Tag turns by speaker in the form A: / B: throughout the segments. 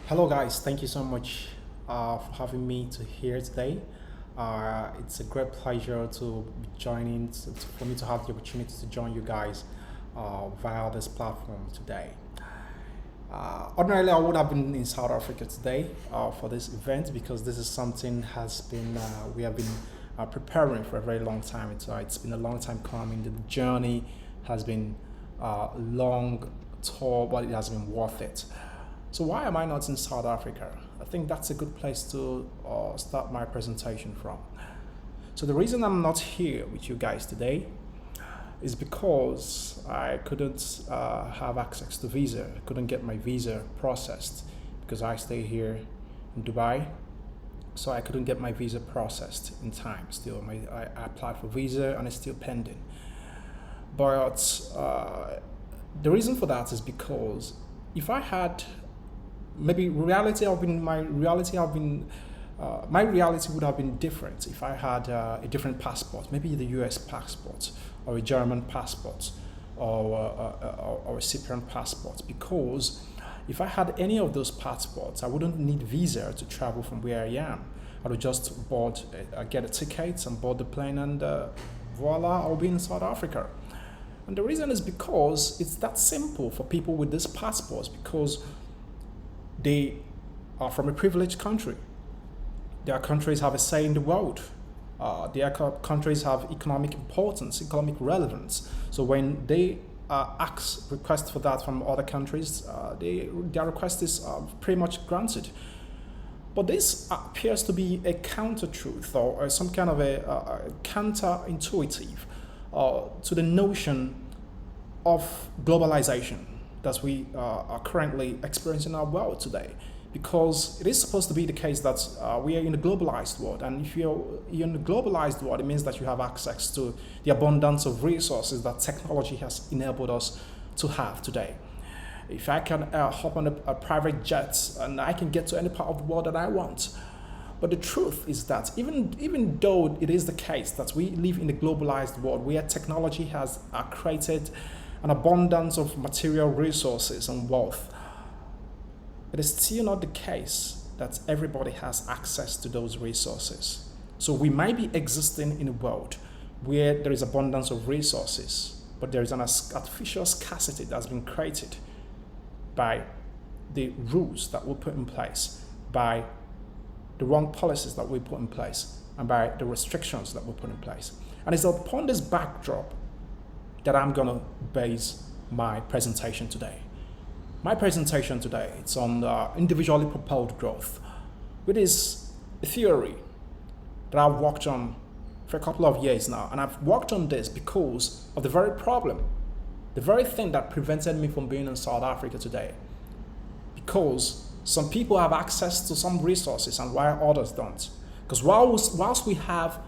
A: Hello, guys. Thank you so much for having me to here today. It's a great pleasure to be joining, for me to have the opportunity to join you guys via this platform today. Ordinarily, I would have been in South Africa today for this event because this is something has been we have been preparing for a very long time. It's been a long time coming. The journey has been long, tour, but it has been worth it. So why am I not in South Africa? I think that's a good place to start my presentation from. So the reason I'm not here with you guys today is because I couldn't have access to visa. I couldn't get my visa processed because I stay here in Dubai. So I couldn't get my visa processed in time. Still, I applied for visa and it's still pending. But the reason for that is because if I had maybe my reality would have been different if I had a different passport, maybe the US passport or a German passport or a Cyprian passport. Because if I had any of those passports, I wouldn't need visa to travel from where I am. I would just get a ticket and board the plane, and voila, I'll be in South Africa. And the reason is because it's that simple for people with these passports, because they are from a privileged country. Their countries have a say in the world. Their countries have economic importance, economic relevance. So when they request for that from other countries, their request is pretty much granted. But this appears to be a counter-truth, or some kind of a counter-intuitive to the notion of globalization that we are currently experiencing in our world today. Because it is supposed to be the case that we are in a globalized world, and if you're in a globalized world, it means that you have access to the abundance of resources that technology has enabled us to have today. If I can hop on a private jet and I can get to any part of the world that I want. But the truth is that even though it is the case that we live in a globalized world where technology has created an abundance of material resources and wealth, it is still not the case that everybody has access to those resources. So we might be existing in a world where there is abundance of resources, but there is an artificial scarcity that's been created by the rules that we put in place, by the wrong policies that we put in place, and by the restrictions that we put in place. And it's upon this backdrop that I'm going to base my presentation today. My presentation today, it's on individually propelled growth, which is a theory that I've worked on for a couple of years now. And I've worked on this because of the very problem, the very thing that prevented me from being in South Africa today. Because some people have access to some resources and while others don't. Because whilst we have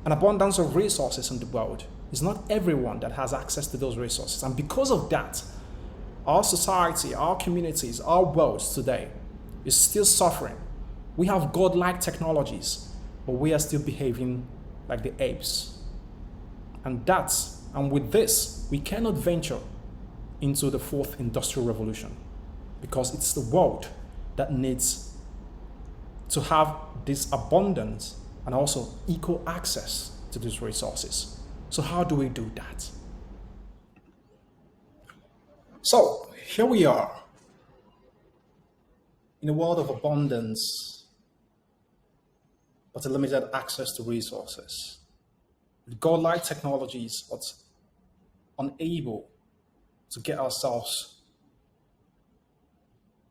A: an abundance of resources in the world, it's not everyone that has access to those resources. And because of that, our society, our communities, our worlds today is still suffering. We have godlike technologies, but we are still behaving like the apes. And with this, we cannot venture into the fourth industrial revolution, because it's the world that needs to have this abundance and also equal access to these resources. So how do we do that? So here we are in a world of abundance, but a limited access to resources. With godlike technologies, but unable to get ourselves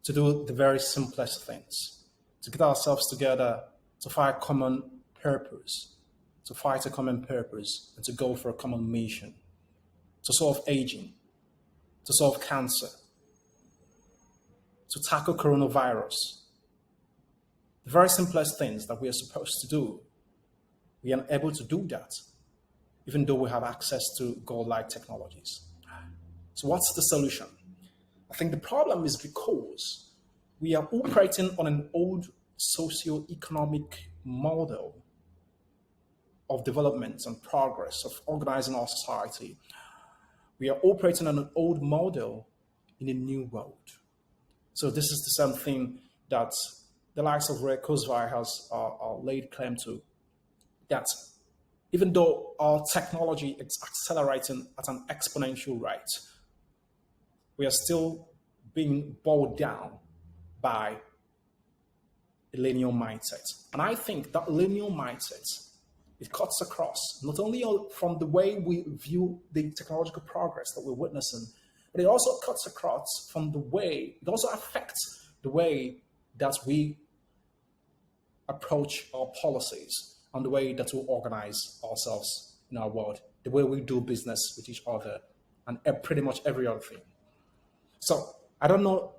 A: to do the very simplest things, to get ourselves together to fight a common purpose, and to go for a common mission, to solve aging, to solve cancer, to tackle coronavirus. The very simplest things that we are supposed to do, we are unable to do that, even though we have access to godlike technologies. So what's the solution? I think the problem is because we are operating on an old socio-economic model of development and progress, of organizing our society. We are operating on an old model in a new world. So this is the same thing that the likes of Ray Kurzweil has laid claim to, that even though our technology is accelerating at an exponential rate, we are still being bogged down by a linear mindset. And I think that linear mindset, it cuts across not only from the way we view the technological progress that we're witnessing, but it also cuts across from the way, it also affects the way that we approach our policies and the way that we organize ourselves in our world, the way we do business with each other, and pretty much every other thing. So I don't know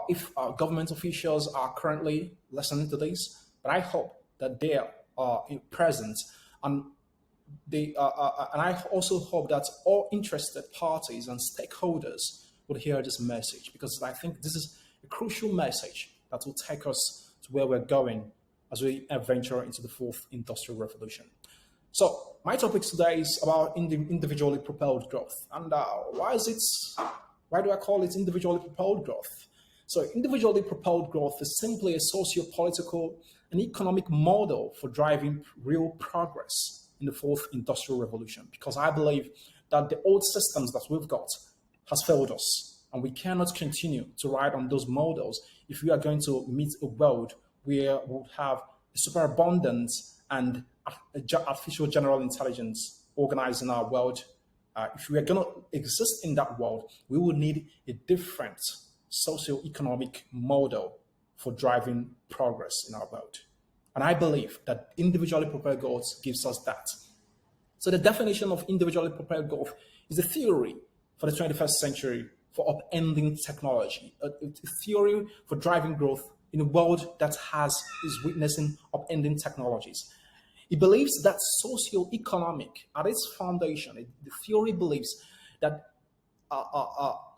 A: if government officials are currently listening to this, but I hope that they are present, and and I also hope that all interested parties and stakeholders would hear this message, because I think this is a crucial message that will take us to where we're going as we venture into the fourth industrial revolution. So my topic today is about individually propelled growth, and why do I call it individually propelled growth? So individually propelled growth is simply a socio-political and economic model for driving real progress in the fourth industrial revolution, because I believe that the old systems that we've got has failed us, and we cannot continue to ride on those models if we are going to meet a world where we'll have a superabundance and artificial general intelligence organizing our world. If we are going to exist in that world, we will need a different socio-economic model for driving progress in our world. And I believe that individually propelled growth gives us that. So the definition of individually propelled growth is a theory for the 21st century for upending technology, a theory for driving growth in a world that is witnessing upending technologies. It believes that socio-economic, at its foundation, the theory believes that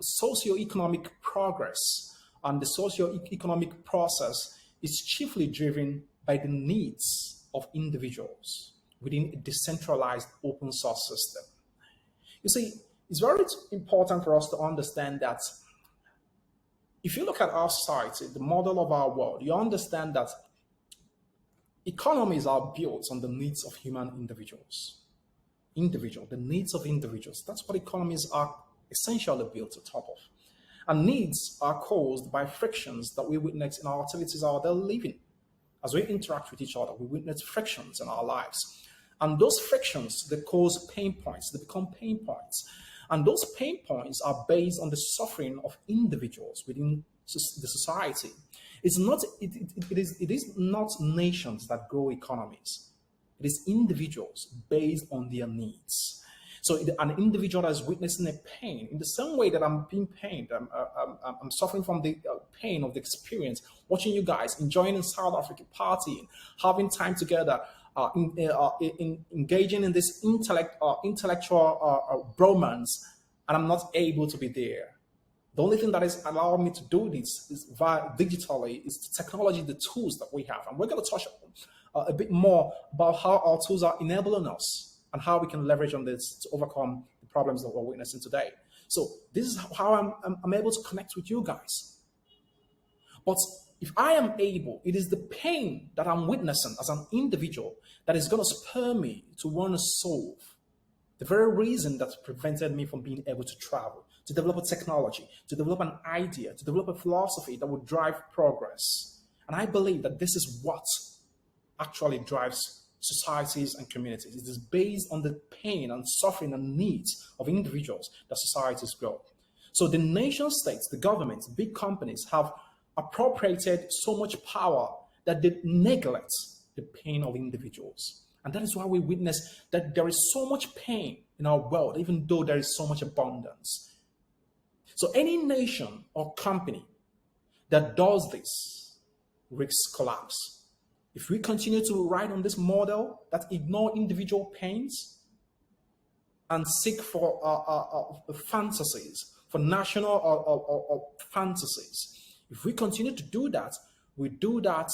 A: socio-economic progress and the socio-economic process is chiefly driven by the needs of individuals within a decentralized open source system. You see, it's very important for us to understand that if you look at our society, the model of our world, you understand that economies are built on the needs of human individuals. The needs of individuals. That's what economies are essentially built on top of. And needs are caused by frictions that we witness in our activities of our daily living. As we interact with each other, we witness frictions in our lives. And those frictions, they cause pain points, they become pain points. And those pain points are based on the suffering of individuals within the society. It is not nations that grow economies. It is individuals based on their needs. So an individual that is witnessing a pain, in the same way that I'm being pained, I'm suffering from the pain of the experience, watching you guys enjoying in South Africa, partying, having time together, engaging in this intellectual bromance, and I'm not able to be there. The only thing that is allowing me to do this is via digitally, is the technology, the tools that we have. And we're going to touch a bit more about how our tools are enabling us and how we can leverage on this to overcome the problems that we're witnessing today. So this is how I'm able to connect with you guys. But if I am able, it is the pain that I'm witnessing as an individual that is going to spur me to want to solve the very reason that prevented me from being able to travel, to develop a technology, to develop an idea, to develop a philosophy that would drive progress. And I believe that this is what actually drives societies and communities. It is based on the pain and suffering and needs of individuals that societies grow. So the nation states, the governments, big companies have appropriated so much power that they neglect the pain of individuals. And that is why we witness that there is so much pain in our world, even though there is so much abundance. So any nation or company that does this risks collapse. If we continue to ride on this model that ignore individual pains and seek for fantasies, for national or fantasies, if we continue to do that, we do that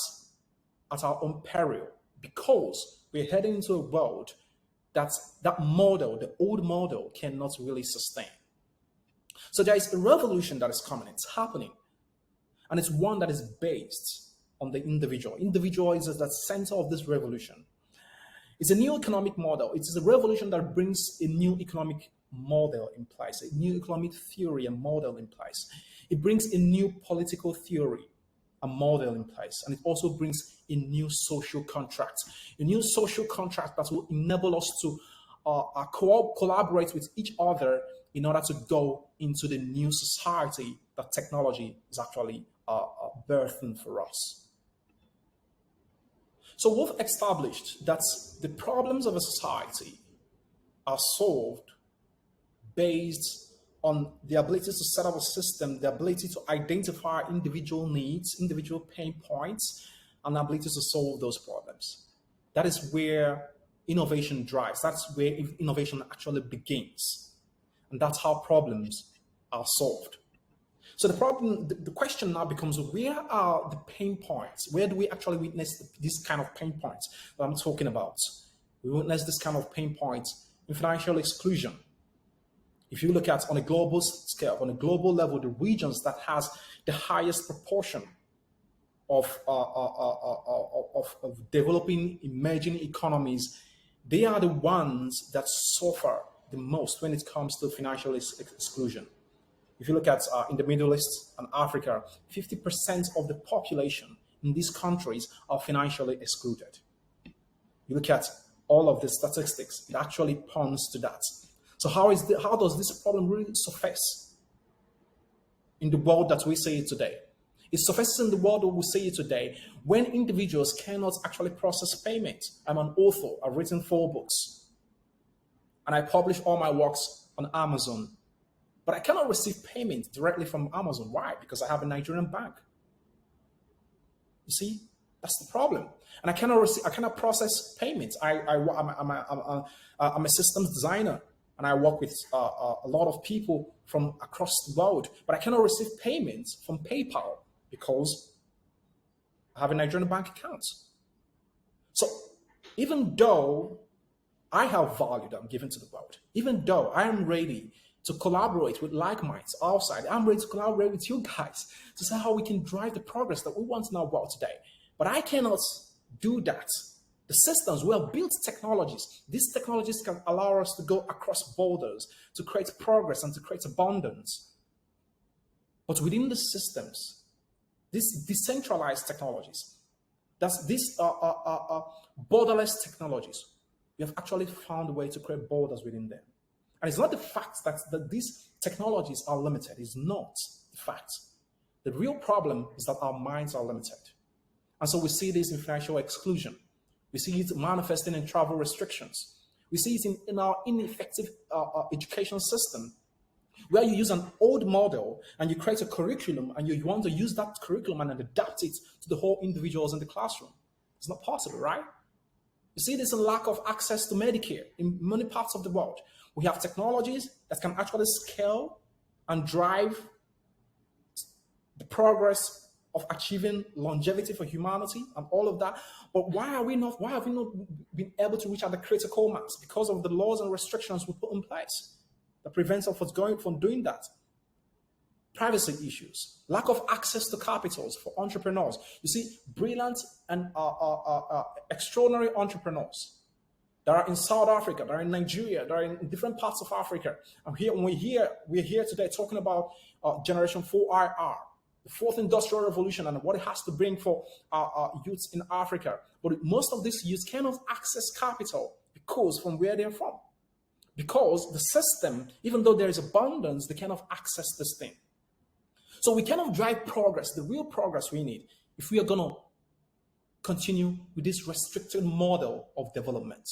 A: at our own peril, because we're heading into a world that model, the old model, cannot really sustain. So there is a revolution that is coming. It's happening. And it's one that is based on the individual. Individual is at the center of this revolution. It's a new economic model. It is a revolution that brings a new economic model in place, a new economic theory and model in place. It brings a new political theory and model in place. And it also brings a new social contract, a new social contract that will enable us to collaborate with each other in order to go into the new society that technology is actually birthing for us. So we've established that the problems of a society are solved based on the ability to set up a system, the ability to identify individual needs, individual pain points, and the ability to solve those problems. That is where innovation drives. That's where innovation actually begins. And that's how problems are solved. So the question now becomes, where are the pain points? Where do we actually witness this kind of pain points that I'm talking about? We witness this kind of pain points in financial exclusion. If you look at on a global scale, on a global level, the regions that has the highest proportion of developing emerging economies, they are the ones that suffer the most when it comes to financial exclusion. If you look at in the Middle East and Africa, 50% of the population in these countries are financially excluded. You look at all of the statistics, it actually points to that. So how does this problem really surface in the world that we see it today? It surfaces in the world that we see it today when individuals cannot actually process payment. I'm an author, I've written 4 books, and I publish all my works on Amazon. But I cannot receive payment directly from Amazon. Why? Because I have a Nigerian bank. You see, that's the problem. And I cannot process payments. I'm a systems designer, and I work with a lot of people from across the world. But I cannot receive payments from PayPal because I have a Nigerian bank account. So even though I have value that I'm giving to the world, even though I am ready to collaborate with like minds outside, I'm ready to collaborate with you guys to see how we can drive the progress that we want in our world today. But I cannot do that. The systems, we have built technologies. These technologies can allow us to go across borders, to create progress and to create abundance. But within the systems, these decentralized technologies, that's these borderless technologies, we have actually found a way to create borders within them. And it's not the fact that these technologies are limited. It's not the fact. The real problem is that our minds are limited. And so we see this in financial exclusion. We see it manifesting in travel restrictions. We see it in our ineffective education system, where you use an old model and you create a curriculum and you want to use that curriculum and adapt it to the whole individuals in the classroom. It's not possible, right? You see this in lack of access to Medicare in many parts of the world. We have technologies that can actually scale and drive the progress of achieving longevity for humanity and all of that. But why have we not been able to reach out the critical mass? Because of the laws and restrictions we put in place that prevents us from doing that. Privacy issues, lack of access to capitals for entrepreneurs. You see, brilliant and extraordinary entrepreneurs that are in South Africa, that are in Nigeria, that are in different parts of Africa. And we're here today talking about Gen4IR, the 4th industrial revolution, and what it has to bring for youths in Africa. But most of these youths cannot access capital because from where they're from. Because the system, even though there is abundance, they cannot access this thing. So we cannot drive progress, the real progress we need, if we are going to continue with this restricted model of development.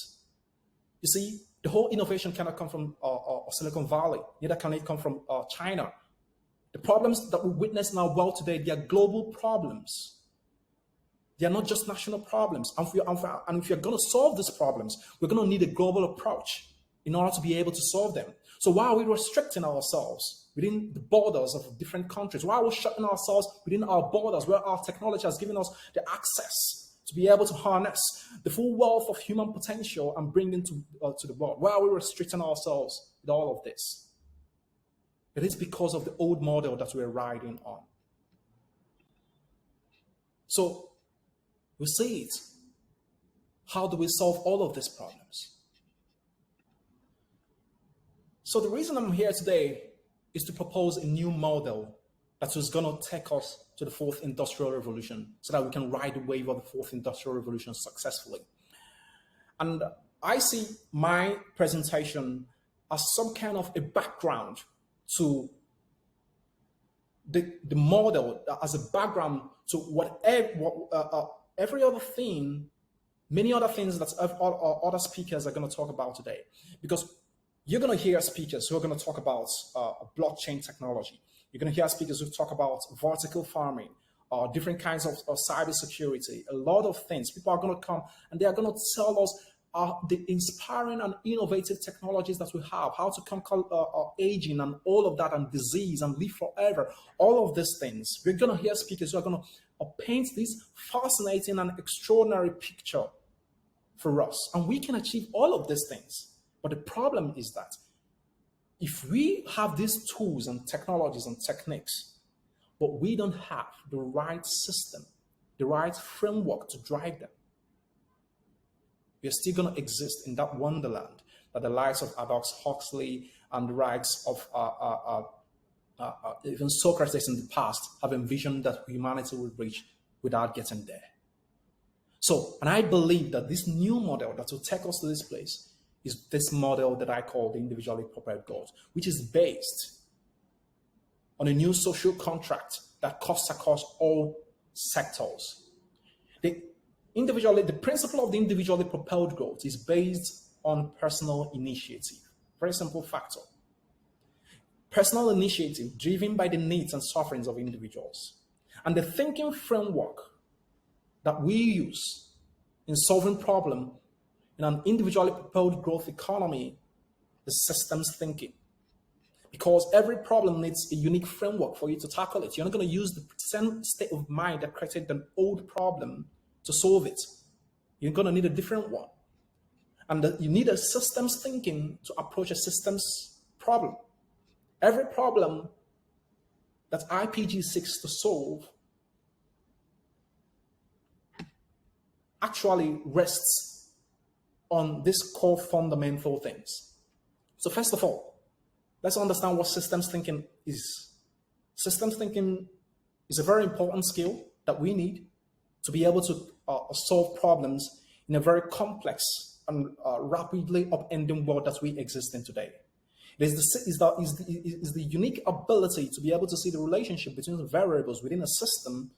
A: You see, the whole innovation cannot come from Silicon Valley, neither can it come from China. The problems that we witness in our world today, they are global problems. They are not just national problems. And if you're going to solve these problems, we're going to need a global approach in order to be able to solve them. So why are we restricting ourselves within the borders of different countries? Why are we shutting ourselves within our borders where our technology has given us the access to be able to harness the full wealth of human potential and bring it to the world? Why are we restricting ourselves with all of this? It is because of the old model that we're riding on. So we see it. How do we solve all of these problems? So the reason I'm here today is to propose a new model that is going to take us to the fourth industrial revolution so that we can ride the wave of the fourth industrial revolution successfully. And I see my presentation as some kind of a background to the model, as a background to every other thing, many other things that other speakers are going to talk about today. Because you're going to hear speakers who are going to talk about blockchain technology. You're going to hear speakers who talk about vertical farming, different kinds of cybersecurity, a lot of things. People are going to come and they are going to tell us the inspiring and innovative technologies that we have, how to conquer aging and all of that, and disease, and live forever, all of these things. We're going to hear speakers who are going to paint this fascinating and extraordinary picture for us. And we can achieve all of these things. But the problem is that if we have these tools and technologies and techniques, but we don't have the right system, the right framework to drive them, we are still going to exist in that wonderland that the likes of Aldous Huxley and the likes of even Socrates in the past have envisioned that humanity will reach without getting there. So, and I believe that this new model that will take us to this place is this model that I call the individually propelled growth, which is based on a new social contract that cuts across all sectors. The principle of the individually propelled growth is based on personal initiative. Very simple factor. Personal initiative driven by the needs and sufferings of individuals. And the thinking framework that we use in solving problems in an individually propelled growth economy is systems thinking. Because every problem needs a unique framework for you to tackle it. You're not going to use the same state of mind that created an old problem to solve it. You're going to need a different one. And you need a systems thinking to approach a systems problem. Every problem that IPG seeks to solve actually rests on these core fundamental things. So first of all, let's understand what systems thinking is. Systems thinking is a very important skill that we need to be able to solve problems in a very complex and rapidly upending world that we exist in today. It is the unique ability to be able to see the relationship between the variables within a system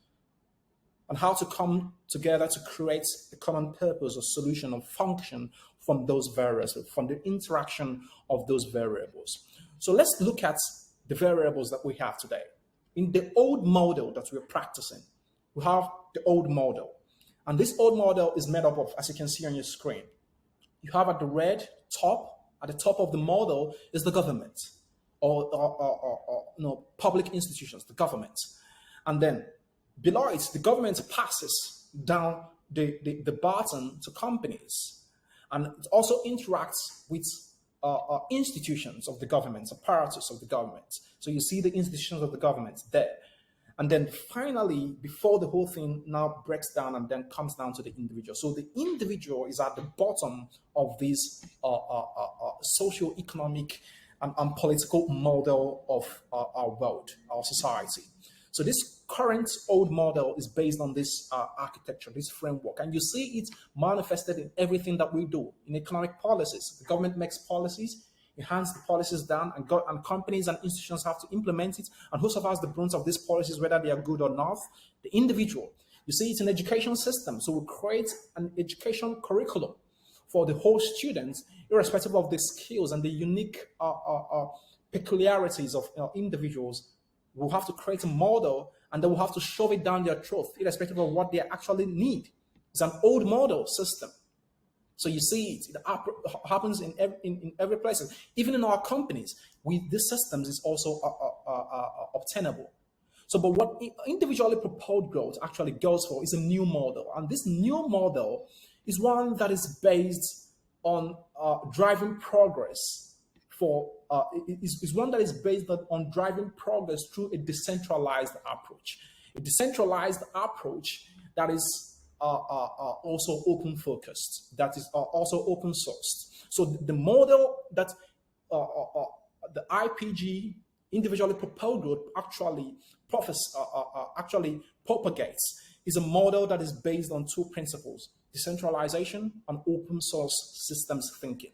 A: and how to come together to create a common purpose or solution or function from those variables, from the interaction of those variables. So let's look at the variables that we have today. In the old model that we're practicing, we have the old model. And this old model is made up of, as you can see on your screen, you have at the red top, at the top of the model is the government or public institutions, the government. And then below it, the government passes down the baton to companies. And it also interacts with institutions of the government, apparatus of the government. So you see the institutions of the government there. And then finally, before the whole thing now breaks down and then comes down to the individual. So the individual is at the bottom of this socio-economic and political model of our world, our society. So this current old model is based on this architecture, this framework. And you see it manifested in everything that we do. In economic policies, the government makes policies, it hands the policies down, and companies and institutions have to implement it. And who suffers the brunt of these policies, whether they are good or not? The individual. You see it in education system. So we create an education curriculum for the whole students, irrespective of the skills and the unique peculiarities of individuals. We'll have to create a model, and then we'll have to shove it down their throat, irrespective of what they actually need. It's an old model system. So you see it happens in every place. Even in our companies, these systems is also obtainable. So, but what individually propelled growth actually goes for is a new model. And this new model is one that is based on driving progress is one that is based on driving progress through a decentralized approach. A decentralized approach that is also open focused, that is also open sourced. So the model that the IPG, individually propelled growth, actually propagates is a model that is based on two principles: decentralization and open source systems thinking.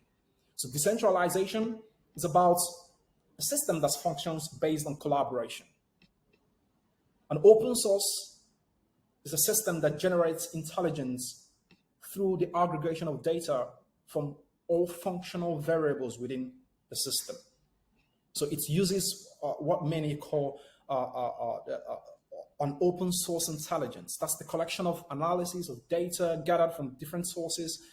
A: So decentralization is about a system that functions based on collaboration. An open source is a system that generates intelligence through the aggregation of data from all functional variables within the system. So it uses what many call an open source intelligence. That's the collection of analysis of data gathered from different sources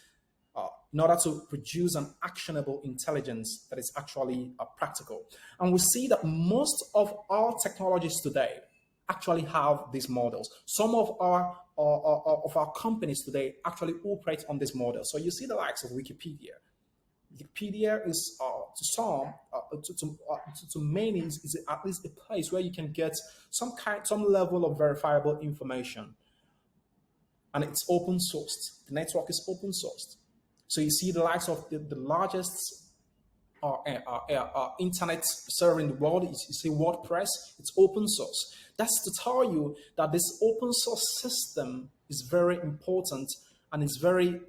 A: in order to produce an actionable intelligence that is actually practical. And we see that most of our technologies today actually have these models. Some of our companies today actually operate on this model. So you see the likes of Wikipedia. Wikipedia is to many is at least a place where you can get some level of verifiable information, and it's open sourced. The network is open sourced. So you see the likes of the largest internet server in the world. You see WordPress, it's open source. That's to tell you that this open source system is very important and it's very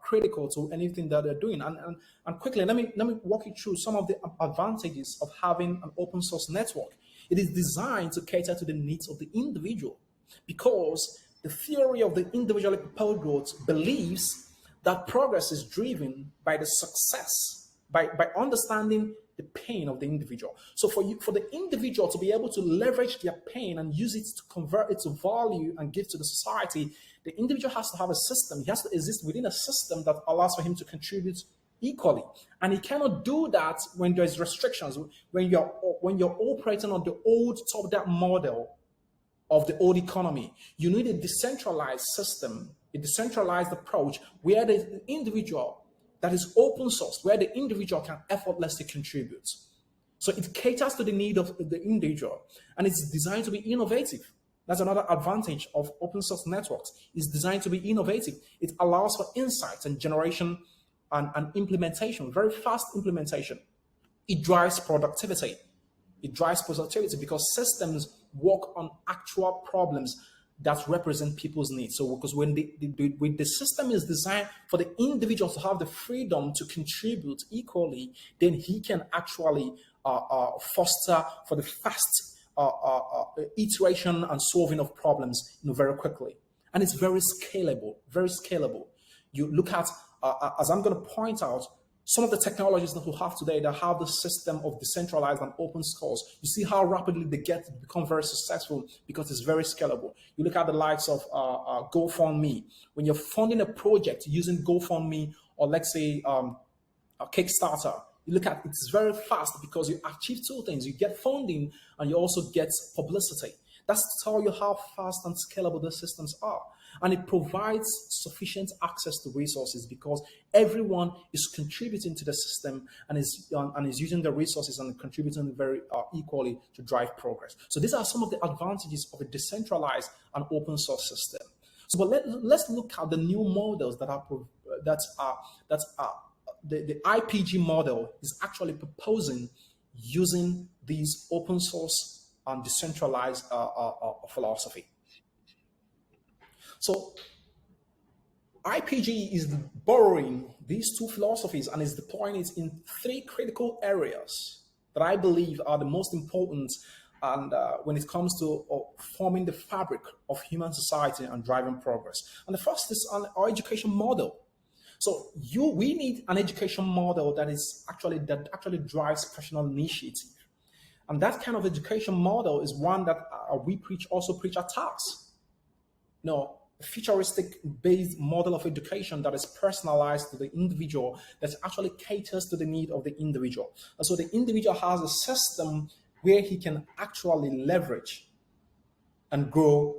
A: critical to anything that they're doing. And quickly, let me walk you through some of the advantages of having an open source network. It is designed to cater to the needs of the individual, because the theory of the individually propelled growth believes that progress is driven by the success, by understanding the pain of the individual. So for the individual to be able to leverage their pain and use it to convert it to value and give to the society, the individual has to have a system. He has to exist within a system that allows for him to contribute equally. And he cannot do that when there's restrictions, when you're operating on the old top-down model of the old economy. You need a decentralized system, a decentralized approach where the individual that is open source, where the individual can effortlessly contribute. So it caters to the need of the individual, and it's designed to be innovative. That's another advantage of open source networks. It's designed to be innovative. It allows for insights and generation and implementation, very fast implementation. It drives productivity. It drives productivity because systems work on actual problems that represent people's needs. So because when the system is designed for the individual to have the freedom to contribute equally, then he can actually foster for the fast iteration and solving of problems very quickly. And it's very scalable, very scalable. You look at, as I'm going to point out, some of the technologies that we have today that have the system of decentralized and open source, you see how rapidly they become very successful because it's very scalable. You look at the likes of GoFundMe. When you're funding a project using GoFundMe or let's say a Kickstarter, you look at it's very fast because you achieve two things. You get funding and you also get publicity. That's to tell you how fast and scalable the systems are. And it provides sufficient access to resources because everyone is contributing to the system and is using the resources and contributing very equally to drive progress. So these are some of the advantages of a decentralized and open source system. So, but let's look at the new models that are the IPG model is actually proposing using these open source and decentralized philosophy. So IPG is borrowing these two philosophies and is deploying it in three critical areas that I believe are the most important and when it comes to forming the fabric of human society and driving progress. And the first is our education model. So we need an education model that actually drives personal initiative. And that kind of education model is one that we also preach at TAS. No, a futuristic based model of education that is personalized to the individual, that actually caters to the need of the individual. And so the individual has a system where he can actually leverage and grow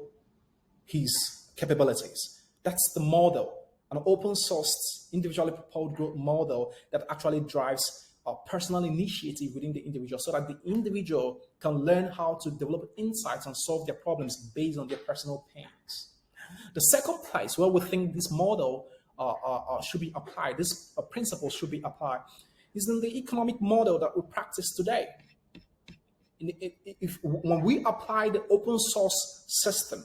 A: his capabilities. That's the model, an open source, individually propelled growth model that actually drives personal initiative within the individual so that the individual can learn how to develop insights and solve their problems based on their personal pains. The second place where we think this model should be applied, this principle should be applied, is in the economic model that we practice today. When we apply the open source system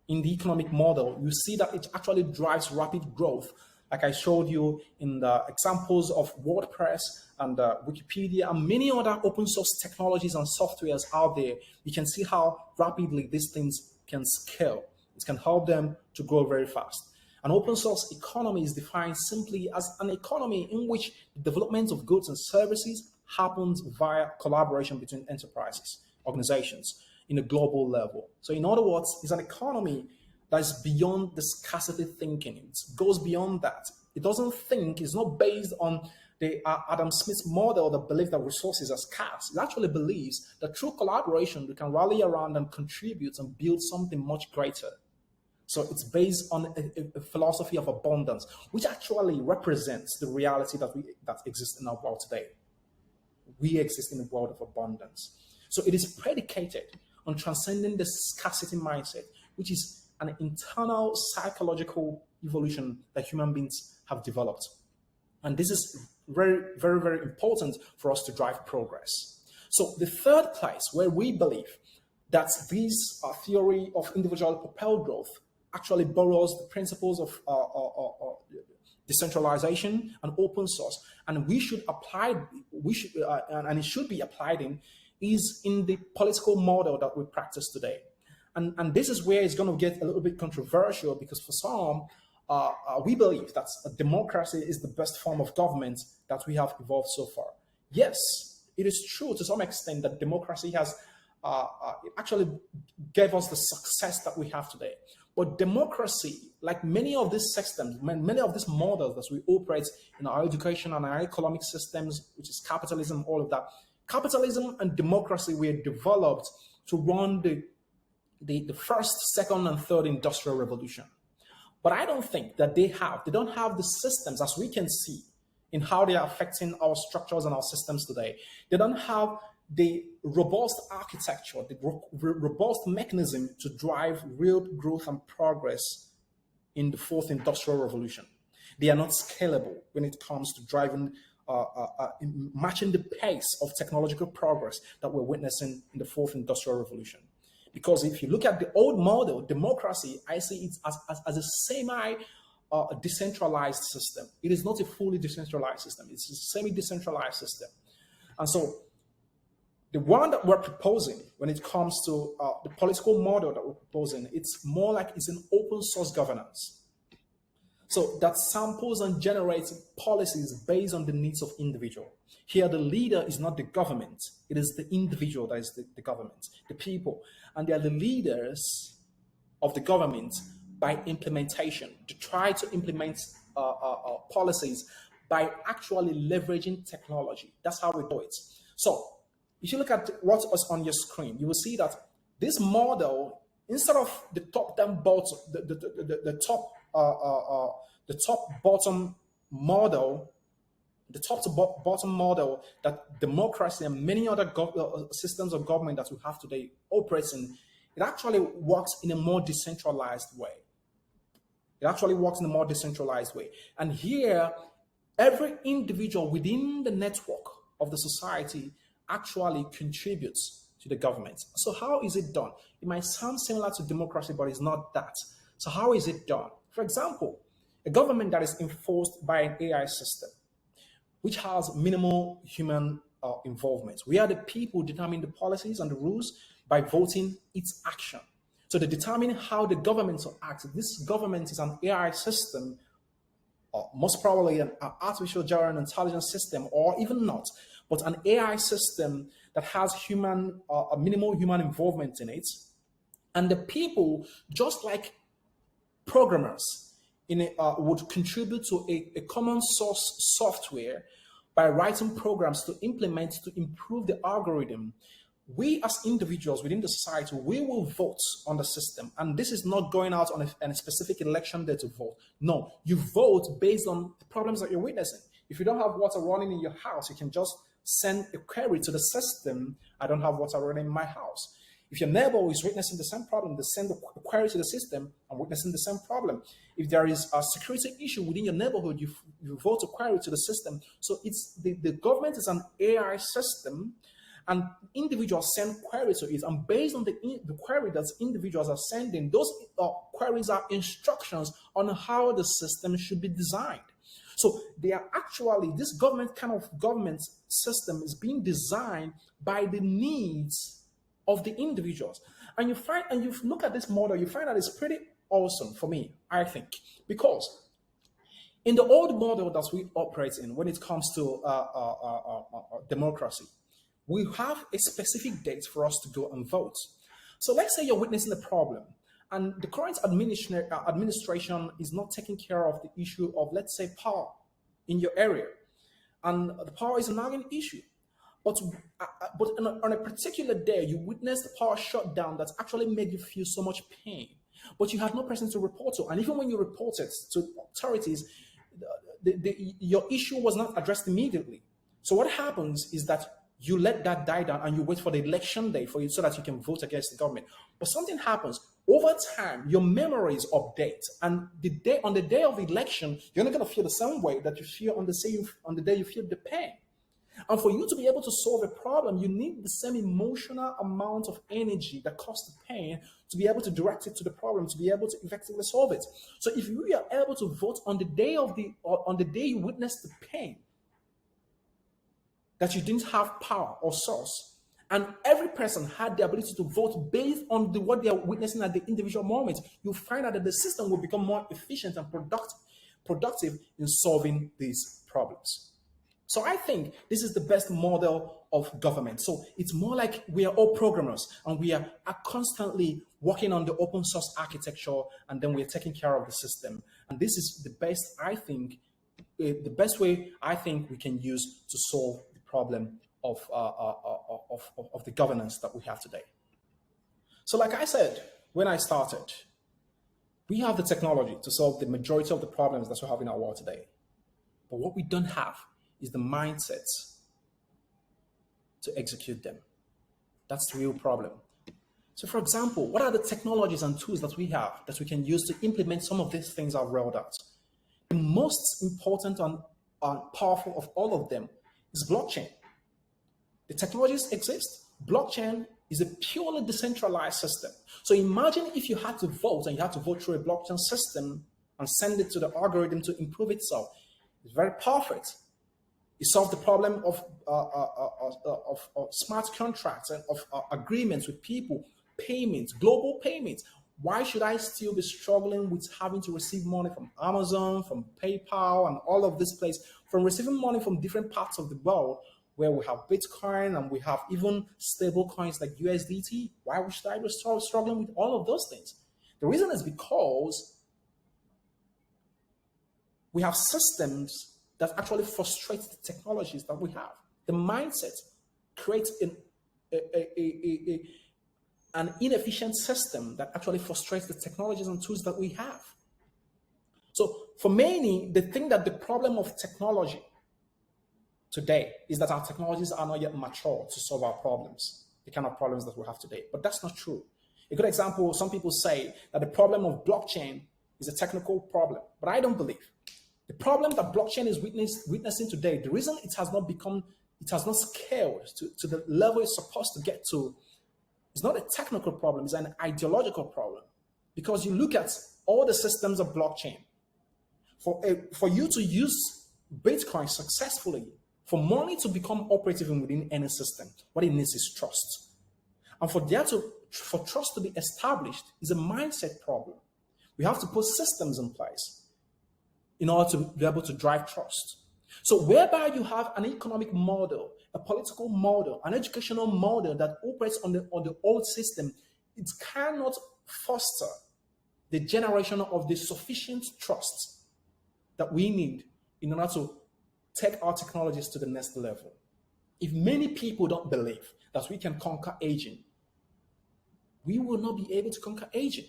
A: in the economic model, you see that it actually drives rapid growth. Like I showed you in the examples of WordPress and Wikipedia and many other open source technologies and softwares out there, you can see how rapidly these things can scale. It can help them to grow very fast. An open source economy is defined simply as an economy in which the development of goods and services happens via collaboration between enterprises, organizations in a global level. So in other words, it's an economy that is beyond the scarcity thinking. It goes beyond that. It doesn't think, it's not based on the Adam Smith's model that believes that resources are scarce. It actually believes that through collaboration, we can rally around and contribute and build something much greater. So it's based on a philosophy of abundance, which actually represents the reality that exists in our world today. We exist in a world of abundance. So it is predicated on transcending the scarcity mindset, which is an internal psychological evolution that human beings have developed. And this is very, very, very important for us to drive progress. So the third place where we believe that this theory of individual propelled growth actually borrows the principles of decentralization and open source, and we should apply, and it should be applied is in the political model that we practice today. And this is where it's going to get a little bit controversial, because for some, we believe that a democracy is the best form of government that we have evolved so far. Yes, it is true to some extent that democracy has actually gave us the success that we have today. But democracy, like many of these systems, many of these models that we operate in our education and our economic systems, which is capitalism, all of that, capitalism and democracy were developed to run the first, second, and third industrial revolution. But I don't think that they don't have the systems, as we can see in how they are affecting our structures and our systems today. They don't have the robust architecture, the robust mechanism to drive real growth and progress in the fourth industrial revolution. They are not scalable when it comes to driving, matching the pace of technological progress that we're witnessing in the fourth industrial revolution. Because if you look at the old model, democracy, I see it as a semi-decentralized system. It is not a fully decentralized system. It's a semi-decentralized system. And so the one that we're proposing when it comes to the political model that we're proposing, it's more like it's an open source governance. So that samples and generates policies based on the needs of individual. Here, the leader is not the government. It is the individual that is the government, the people. And they are the leaders of the government by implementation, to try to implement policies by actually leveraging technology. That's how we do it. So if you look at what is on your screen, you will see that this model, instead of the top-down bottom, the top-bottom model, the top-to-bottom model that democracy and many other systems of government that we have today operates in, it actually works in a more decentralized way. It actually works in a more decentralized way. And here, every individual within the network of the society actually contributes to the government. So how is it done? It might sound similar to democracy, but it's not that. So how is it done? For example, a government that is enforced by an AI system, which has minimal human involvement. We are the people who determine the policies and the rules by voting its action. So they determine how the government will act. This government is an AI system, most probably an artificial general intelligence system, or even not, but an AI system that has minimal human involvement in it. And the people, just like programmers, would contribute to a common source software by writing programs to implement, to improve the algorithm. We as individuals within the society, we will vote on the system. And this is not going out on a specific election day to vote. No, you vote based on the problems that you're witnessing. If you don't have water running in your house, you can just send a query to the system. I don't have water running in my house. If your neighbor is witnessing the same problem, they send a query to the system, I'm witnessing the same problem. If there is a security issue within your neighborhood, you vote to query to the system. So it's the government is an AI system, and individuals send queries to it. And based on the query that individuals are sending, those queries are instructions on how the system should be designed. So they are actually, this government system is being designed by the needs of the individuals. And you look at this model, you find that it's pretty awesome for me, I think, because in the old model that we operate in, when it comes to democracy, we have a specific date for us to go and vote. So let's say you're witnessing a problem, and the current administration is not taking care of the issue of, let's say, power in your area, and the power is a nagging issue. But on a particular day, you witness the power shutdown that actually made you feel so much pain, but you had no person to report to. And even when you report it to authorities, your issue was not addressed immediately. So what happens is that you let that die down and you wait for the election day for you so that you can vote against the government. But something happens. Over time, your memories update. And on the day of the election, you're not going to feel the same way that you feel on the day you feel the pain. And for you to be able to solve a problem, you need the same emotional amount of energy that caused the pain to be able to direct it to the problem, to be able to effectively solve it. So if you are able to vote on the day you witnessed the pain, that you didn't have power or source, and every person had the ability to vote based on what they are witnessing at the individual moment, you find out that the system will become more efficient and productive in solving these problems. So I think this is the best model of government. So it's more like we are all programmers, and we are constantly working on the open source architecture, and then we're taking care of the system. And this is the best way I think we can use to solve the problem of the governance that we have today. So like I said, when I started, we have the technology to solve the majority of the problems that we have in our world today. But what we don't have is the mindset to execute them. That's the real problem. So for example, what are the technologies and tools that we have that we can use to implement some of these things I've rolled out? The most important and powerful of all of them is blockchain. The technologies exist. Blockchain is a purely decentralized system. So imagine if you had to vote and you had to vote through a blockchain system and send it to the algorithm to improve itself. It's very perfect. It solves the problem of smart contracts and of agreements with people, payments, global payments. Why should I still be struggling with having to receive money from Amazon, from PayPal, and all of this place, from receiving money from different parts of the world where we have Bitcoin and we have even stable coins like USDT? Why should I be struggling with all of those things? The reason is because we have systems that actually frustrate the technologies that we have. The mindset creates an inefficient system that actually frustrates the technologies and tools that we have. So for many, they think that the problem of technology today is that our technologies are not yet mature to solve our problems, the kind of problems that we have today. But that's not true. A good example, some people say that the problem of blockchain is a technical problem, but I don't believe. The problem that blockchain is witnessing today, the reason it has not scaled to the level it's supposed to get to, is not a technical problem, it's an ideological problem. Because you look at all the systems of blockchain, for you to use Bitcoin successfully, for money to become operative within any system, what it needs is trust. And for trust to be established is a mindset problem. We have to put systems in place in order to be able to drive trust. So whereby you have an economic model, a political model, an educational model that operates on the old system, it cannot foster the generation of the sufficient trust that we need in order to take our technologies to the next level. If many people don't believe that we can conquer aging, we will not be able to conquer aging.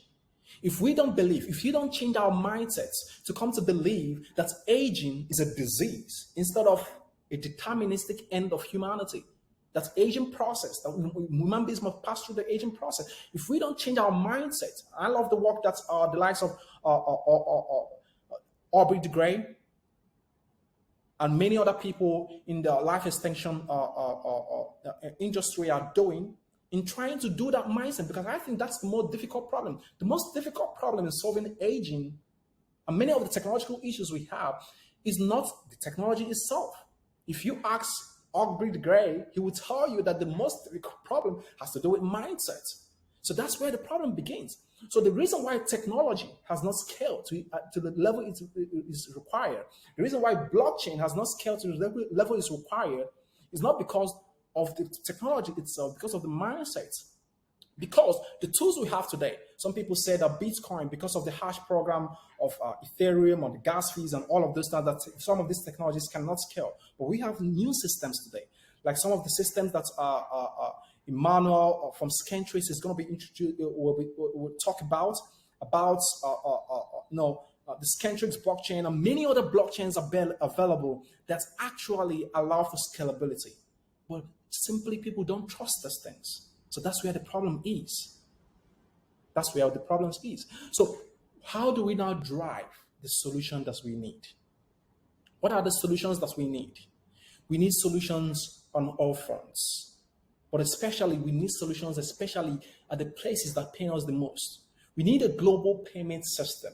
A: If we don't believe, if you don't change our mindsets to come to believe that aging is a disease instead of a deterministic end of humanity, That aging process, that human beings must pass through the aging process. If we don't change our mindset, I love the work that the likes of Aubrey de Grey and many other people in the life extension industry are doing in trying to do that mindset, because I think that's the most difficult problem. The most difficult problem in solving aging and many of the technological issues we have is not the technology itself. If you ask Aubrey de Grey, he will tell you that the most difficult problem has to do with mindset. So that's where the problem begins. So the reason why technology has not scaled to the level it is required, the reason why blockchain has not scaled to the level it's required is not because of the technology itself, because of the mindset. Because the tools we have today, some people say that Bitcoin, because of the hash program of Ethereum or the gas fees and all of those stuff, that some of these technologies cannot scale. But we have new systems today, like some of the systems that Emmanuel from Scantrace is going to be introduced. We'll talk about the Scantrace blockchain and many other blockchains are available that actually allow for scalability. But simply people don't trust these things. So that's where the problem is. That's where the problem is. So how do we now drive the solution that we need? What are the solutions that we need? We need solutions on all fronts. But especially, we need solutions especially at the places that pay us the most. We need a global payment system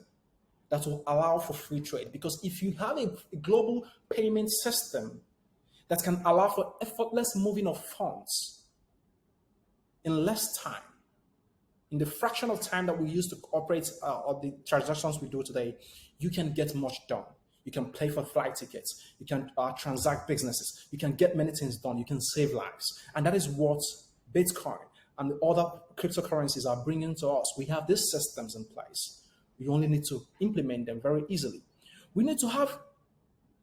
A: that will allow for free trade. Because if you have a global payment system that can allow for effortless moving of funds in less time, in the fraction of time that we use to operate or the transactions we do today, you can get much done. You can pay for flight tickets. You can transact businesses. You can get many things done. You can save lives. And that is what Bitcoin and the other cryptocurrencies are bringing to us. We have these systems in place. We only need to implement them very easily. We need to have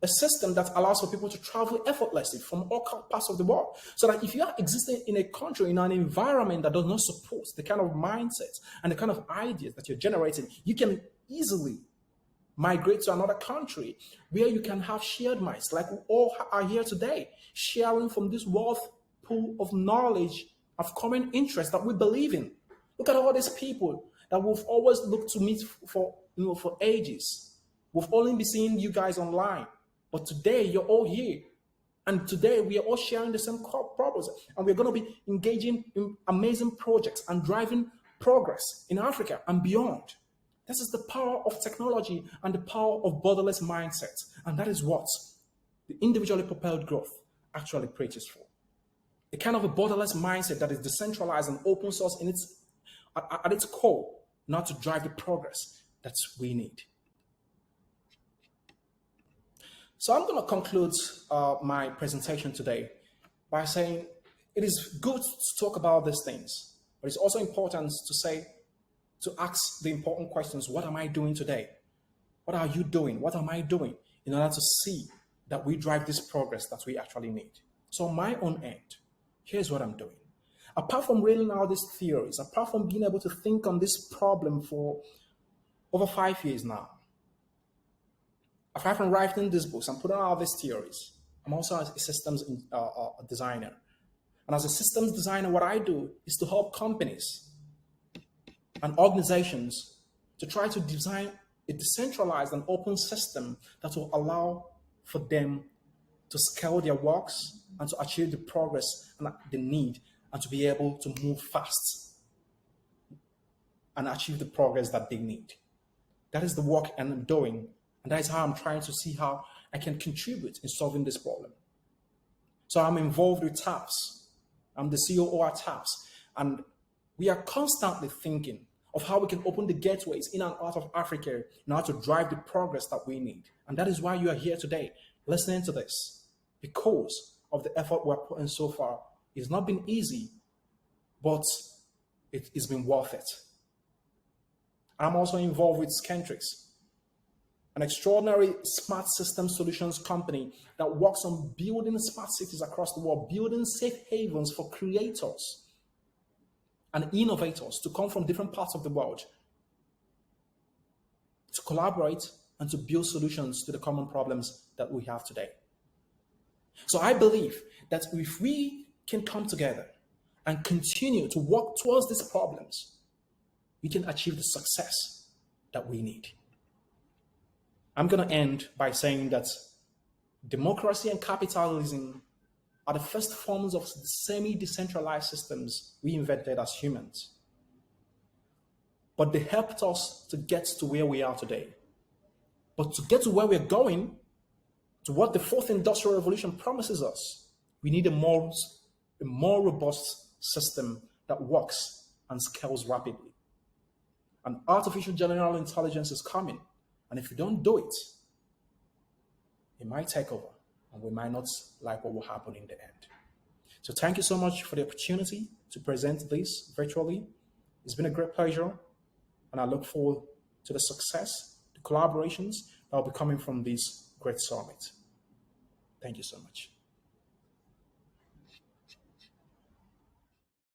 A: a system that allows for people to travel effortlessly from all parts of the world. So that if you are existing in a country, in an environment that does not support the kind of mindset and the kind of ideas that you're generating, you can easily migrate to another country where you can have shared minds, like we all are here today, sharing from this wealth pool of knowledge, of common interest that we believe in. Look at all these people that we've always looked to meet for ages. We've only been seeing you guys online. But today, you're all here. And today, we are all sharing the same problems. And we're going to be engaging in amazing projects and driving progress in Africa and beyond. This is the power of technology and the power of borderless mindset. And that is what the individually propelled growth actually preaches for. A kind of a borderless mindset that is decentralized and open source in at its core, not to drive the progress that we need. So I'm going to conclude my presentation today by saying it is good to talk about these things, but it's also important to ask the important questions. What am I doing today? What are you doing? What am I doing in order to see that we drive this progress that we actually need? So on my own end, here's what I'm doing. Apart from reading out these theories, apart from being able to think on this problem for over 5 years now, apart from writing these books and putting out these theories, I'm also a systems designer. And as a systems designer, what I do is to help companies and organizations to try to design a decentralized and open system that will allow for them to scale their works and to achieve the progress and the need and to be able to move fast and achieve the progress that they need. That is the work I'm doing. And that is how I'm trying to see how I can contribute in solving this problem. So I'm involved with TAPS. I'm the COO at TAPS. And we are constantly thinking of how we can open the gateways in and out of Africa in order to drive the progress that we need. And that is why you are here today, listening to this, because of the effort we're putting so far. It's not been easy, but it's been worth it. I'm also involved with Scantrace, an extraordinary smart system solutions company that works on building smart cities across the world, building safe havens for creators and innovators to come from different parts of the world to collaborate and to build solutions to the common problems that we have today. So I believe that if we can come together and continue to work towards these problems, we can achieve the success that we need. I'm going to end by saying that democracy and capitalism are the first forms of the semi-decentralized systems we invented as humans. But they helped us to get to where we are today. But to get to where we're going, to what the fourth industrial revolution promises us, we need a more robust system that works and scales rapidly. And artificial general intelligence is coming. And if we don't do it, it might take over and we might not like what will happen in the end. So thank you so much for the opportunity to present this virtually. It's been a great pleasure, and I look forward to the success, the collaborations that will be coming from this great summit. Thank you so much.